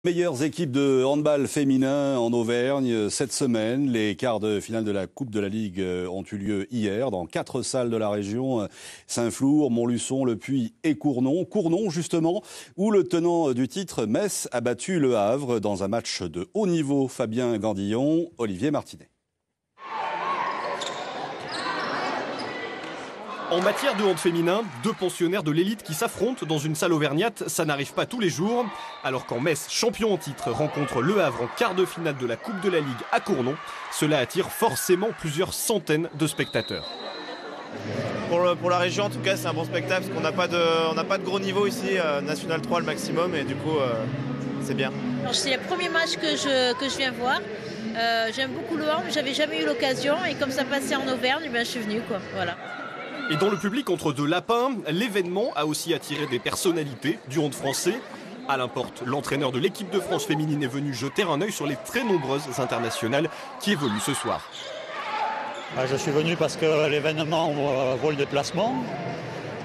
Meilleures équipes de handball féminin en Auvergne cette semaine. Les quarts de finale de la Coupe de la Ligue ont eu lieu hier dans 4 salles de la région. Saint-Flour, Montluçon, Le Puy et Cournon. Cournon, justement, où le tenant du titre, Metz, a battu Le Havre dans un match de haut niveau. Fabien Gandillon, Olivier Martinet. En matière de hand féminin, 2 pensionnaires de l'élite qui s'affrontent dans une salle auvergnate, ça n'arrive pas tous les jours. Alors qu'en Metz, champion en titre, rencontre Le Havre en quart de finale de la Coupe de la Ligue à Cournon, cela attire forcément plusieurs centaines de spectateurs. Pour la région, en tout cas, c'est un bon spectacle parce qu'on n'a pas de gros niveau ici, National 3 le maximum, et du coup, c'est bien. C'est le premier match que je viens voir. J'aime beaucoup le hand, mais j'avais jamais eu l'occasion, et comme ça passait en Auvergne, je suis venue, quoi. Voilà. Et dans le public entre 2 lapins, l'événement a aussi attiré des personnalités du hand français. Alain Porte, l'entraîneur de l'équipe de France féminine, est venu jeter un œil sur les très nombreuses internationales qui évoluent ce soir. Je suis venu parce que l'événement vaut le déplacement.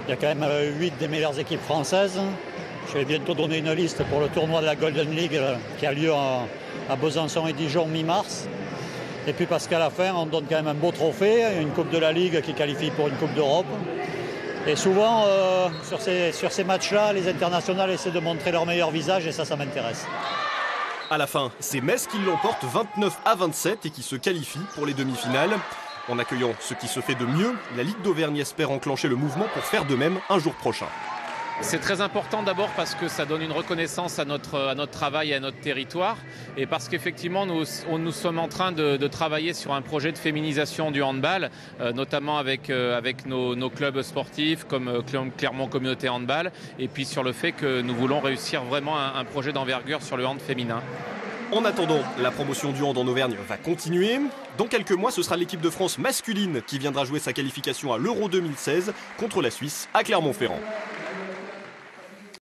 Il y a quand même 8 des meilleures équipes françaises. Je vais bientôt donner une liste pour le tournoi de la Golden League qui a lieu à Besançon et Dijon mi-mars. Et puis parce qu'à la fin, on donne quand même un beau trophée, une Coupe de la Ligue qui qualifie pour une Coupe d'Europe. Et souvent, sur ces matchs-là, les internationales essaient de montrer leur meilleur visage et ça m'intéresse. À la fin, c'est Metz qui l'emporte 29-27 et qui se qualifie pour les demi-finales. En accueillant ce qui se fait de mieux, la Ligue d'Auvergne espère enclencher le mouvement pour faire de même un jour prochain. C'est très important d'abord parce que ça donne une reconnaissance à notre travail et à notre territoire, et parce qu'effectivement nous sommes en train de travailler sur un projet de féminisation du handball, notamment avec nos clubs sportifs comme Clermont Communauté Handball, et puis sur le fait que nous voulons réussir vraiment un projet d'envergure sur le hand féminin. En attendant, la promotion du hand en Auvergne va continuer. Dans quelques mois, ce sera l'équipe de France masculine qui viendra jouer sa qualification à l'Euro 2016 contre la Suisse à Clermont-Ferrand.